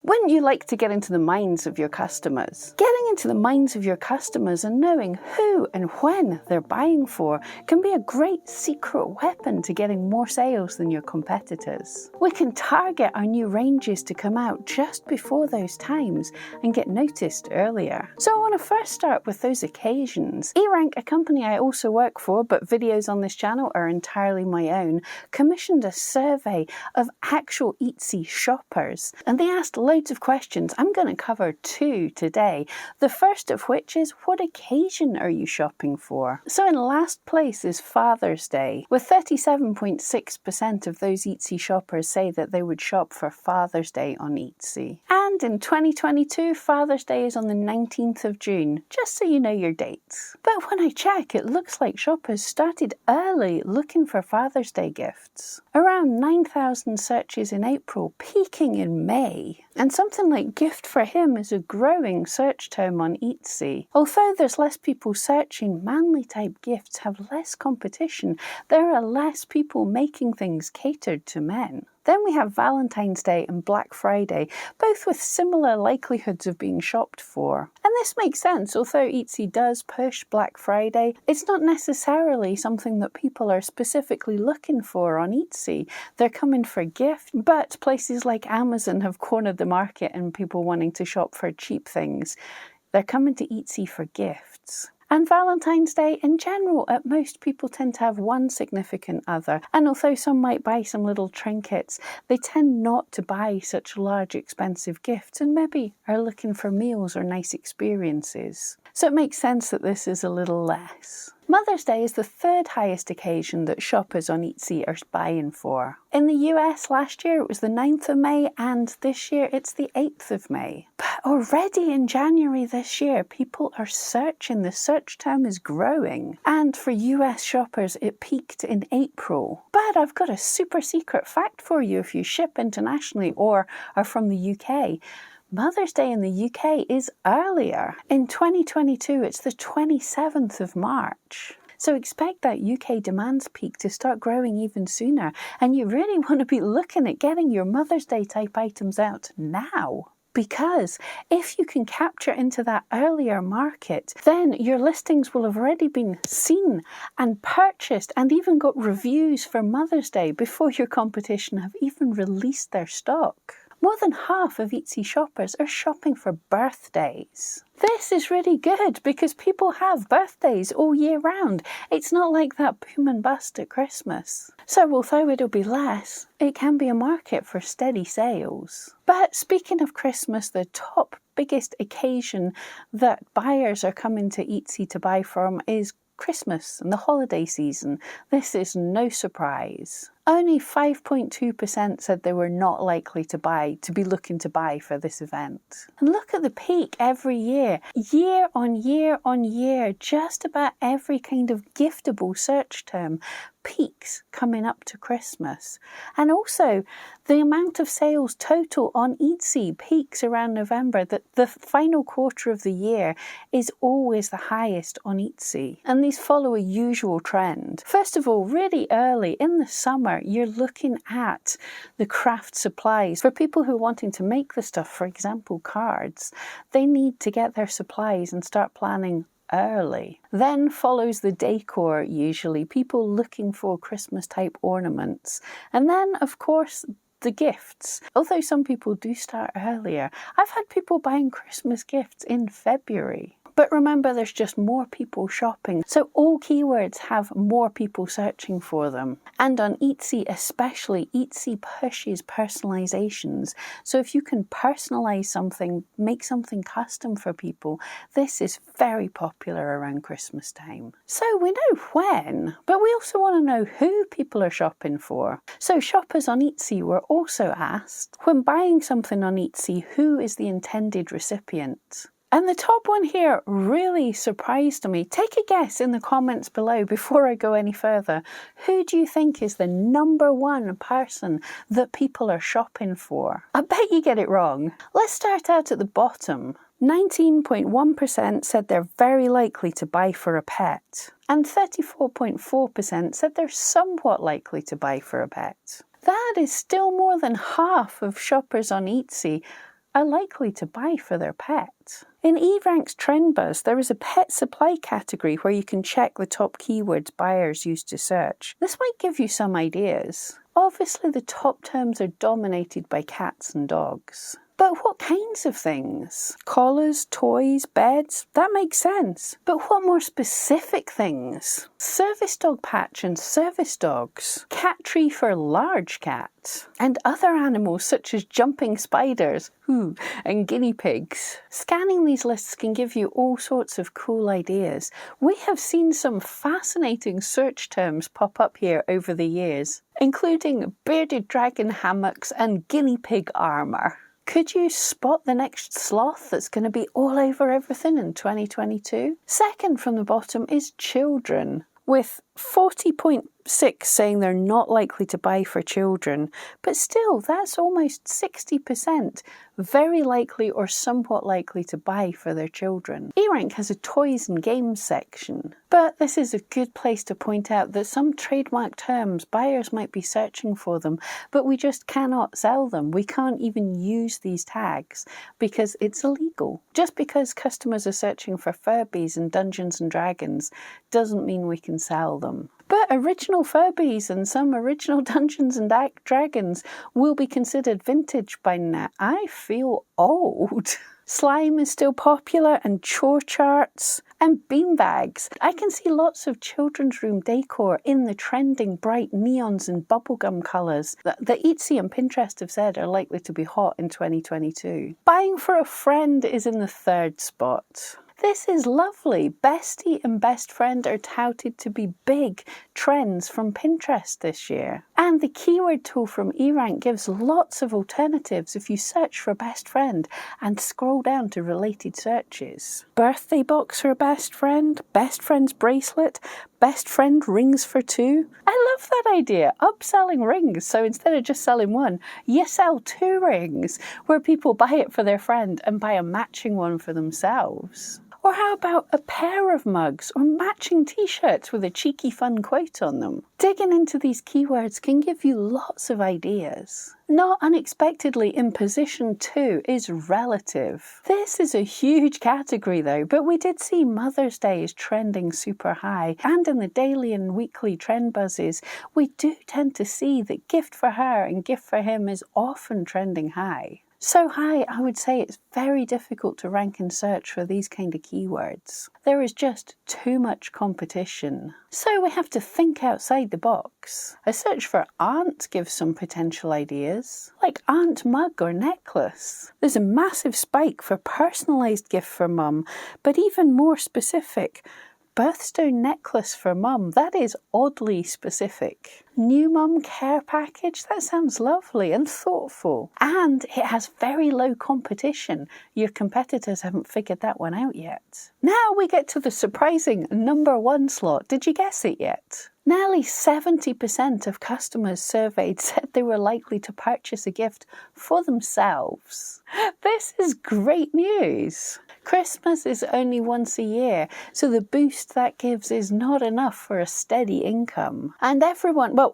Wouldn't you like to get into the minds of your customers? Getting into the minds of your customers and knowing who and when they're buying for can be a great secret weapon to getting more sales than your competitors. We can target our new ranges to come out just before those times and get noticed earlier. So I want to first start with those occasions. eRank, a company I also work for, but videos on this channel are entirely my own, commissioned a survey of actual Etsy shoppers, and they asked loads of questions. I'm going to cover two today. The first of which is, what occasion are you shopping for? So in last place is Father's Day, with 37.6% of those Etsy shoppers say that they would shop for Father's Day on Etsy. And in 2022, Father's Day is on the 19th of June, just so you know your dates. But when I check, it looks like shoppers started early looking for Father's Day gifts. Around 9,000 searches in April, peaking in May. And something like gift for him is a growing search term on Etsy. Although there's less people searching, manly type gifts have less competition. There are less people making things catered to men. Then we have Valentine's Day and Black Friday, both with similar likelihoods of being shopped for. And this makes sense. Although Etsy does push Black Friday, it's not necessarily something that people are specifically looking for on Etsy. They're coming for gift, but places like Amazon have cornered the market and people wanting to shop for cheap things. They're coming to Etsy for gifts. And Valentine's Day in general, at most people tend to have one significant other, and although some might buy some little trinkets, they tend not to buy such large expensive gifts and maybe are looking for meals or nice experiences. So it makes sense that this is a little less. Mother's Day is the third highest occasion that shoppers on Etsy are buying for. In the US last year it was the 9th of May, and this year it's the 8th of May. But already in January this year, people are searching. The search term is growing. And for US shoppers, it peaked in April. But I've got a super secret fact for you if you ship internationally or are from the UK. Mother's Day in the UK is earlier. In 2022, it's the 27th of March. So expect that UK demands peak to start growing even sooner. And you really want to be looking at getting your Mother's Day type items out now. Because if you can capture into that earlier market, then your listings will have already been seen and purchased and even got reviews for Mother's Day before your competition have even released their stock. More than half of Etsy shoppers are shopping for birthdays. This is really good because people have birthdays all year round. It's not like that boom and bust at Christmas. So although it'll be less, it can be a market for steady sales. But speaking of Christmas, the top biggest occasion that buyers are coming to Etsy to buy from is Christmas and the holiday season. This is no surprise. Only 5.2% said they were not likely to be looking to buy for this event. And look at the peak every year. Year on year on year, just about every kind of giftable search term peaks coming up to Christmas. And also, the amount of sales total on Etsy peaks around November. That the final quarter of the year is always the highest on Etsy. And these follow a usual trend. First of all, really early in the summer, you're looking at the craft supplies. For people who are wanting to make the stuff, for example, cards, they need to get their supplies and start planning early. Then follows the decor, usually, people looking for Christmas type ornaments. And then, of course, the gifts. Although some people do start earlier. I've had people buying Christmas gifts in February. But remember, there's just more people shopping. So all keywords have more people searching for them. And on Etsy especially, Etsy pushes personalizations. So if you can personalize something, make something custom for people, this is very popular around Christmas time. So we know when, but we also want to know who people are shopping for. So shoppers on Etsy were also asked, when buying something on Etsy, who is the intended recipient? And the top one here really surprised me. Take a guess in the comments below before I go any further. Who do you think is the number one person that people are shopping for? I bet you get it wrong. Let's start out at the bottom. 19.1% said they're very likely to buy for a pet. And 34.4% said they're somewhat likely to buy for a pet. That is still more than half of shoppers on Etsy are likely to buy for their pet. In eRank's Trend Buzz, there is a pet supply category where you can check the top keywords buyers use to search. This might give you some ideas. Obviously, the top terms are dominated by cats and dogs. But what kinds of things? Collars, toys, beds? That makes sense. But what more specific things? Service dog patch and service dogs. Cat tree for large cats. And other animals such as jumping spiders, and guinea pigs. Scanning these lists can give you all sorts of cool ideas. We have seen some fascinating search terms pop up here over the years, including bearded dragon hammocks and guinea pig armour. Could you spot the next sloth that's going to be all over everything in 2022? Second from the bottom is children, with 40.6 saying they're not likely to buy for children, but still that's almost 60% very likely or somewhat likely to buy for their children. eRank has a toys and games section, but this is a good place to point out that some trademark terms, buyers might be searching for them, but we just cannot sell them. We can't even use these tags because it's illegal. Just because customers are searching for Furbies and Dungeons and Dragons doesn't mean we can sell them. But original Furbies and some original Dungeons and Dragons will be considered vintage by now. I feel old. Slime is still popular, and chore charts and beanbags. I can see lots of children's room decor in the trending bright neons and bubblegum colours that Etsy and Pinterest have said are likely to be hot in 2022. Buying for a friend is in the third spot. This is lovely. Bestie and best friend are touted to be big trends from Pinterest this year. And the keyword tool from eRank gives lots of alternatives if you search for best friend and scroll down to related searches. Birthday box for a best friend's bracelet, best friend rings for two. I love that idea. Upselling rings. So instead of just selling one, you sell two rings where people buy it for their friend and buy a matching one for themselves. Or how about a pair of mugs or matching t-shirts with a cheeky fun quote on them? Digging into these keywords can give you lots of ideas. Not unexpectedly, in position 2 is relative. This is a huge category though, but we did see Mother's Day is trending super high, and in the daily and weekly trend buzzes, we do tend to see that gift for her and gift for him is often trending high. So high, I would say it's very difficult to rank and search for these kind of keywords. There is just too much competition. So we have to think outside the box. A search for aunt gives some potential ideas, like aunt mug or necklace. There's a massive spike for personalised gift for mum, but even more specific, birthstone necklace for mum. That is oddly specific. New mum care package, that sounds lovely and thoughtful. And it has very low competition. Your competitors haven't figured that one out yet. Now we get to the surprising number 1 slot. Did you guess it yet? Nearly 70% of customers surveyed said they were likely to purchase a gift for themselves. This is great news. Christmas is only once a year, so the boost that gives is not enough for a steady income. And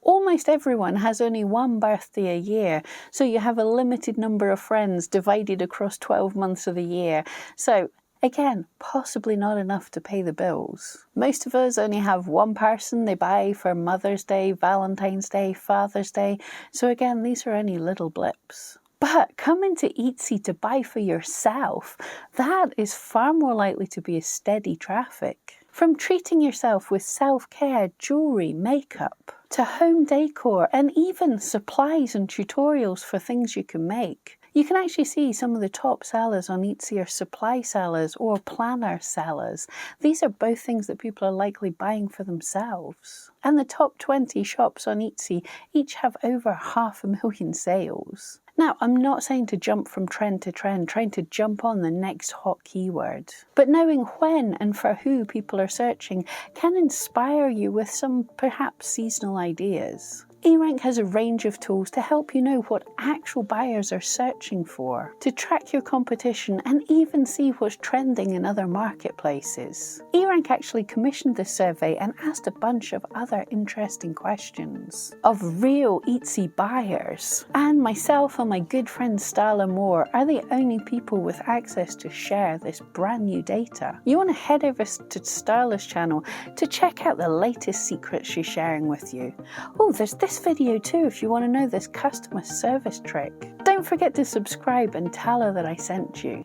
almost everyone has only one birthday a year, so you have a limited number of friends divided across 12 months of the year. So again, possibly not enough to pay the bills. Most of us only have one person they buy for Mother's Day, Valentine's Day, Father's Day, so again, these are only little blips. But coming to Etsy to buy for yourself, that is far more likely to be a steady traffic. From treating yourself with self-care, jewellery, makeup, to home decor, and even supplies and tutorials for things you can make. You can actually see some of the top sellers on Etsy are supply sellers or planner sellers. These are both things that people are likely buying for themselves. And the top 20 shops on Etsy each have over 500,000 sales. Now, I'm not saying to jump from trend to trend, trying to jump on the next hot keyword. But knowing when and for who people are searching can inspire you with some perhaps seasonal ideas. eRank has a range of tools to help you know what actual buyers are searching for, to track your competition and even see what's trending in other marketplaces. eRank actually commissioned this survey and asked a bunch of other interesting questions of real Etsy buyers. And myself and my good friend Stala Moore are the only people with access to share this brand new data. You want to head over to Stala's channel to check out the latest secrets she's sharing with you. Oh, there's this video too if you want to know this customer service trick. Don't forget to subscribe and tell her that I sent you.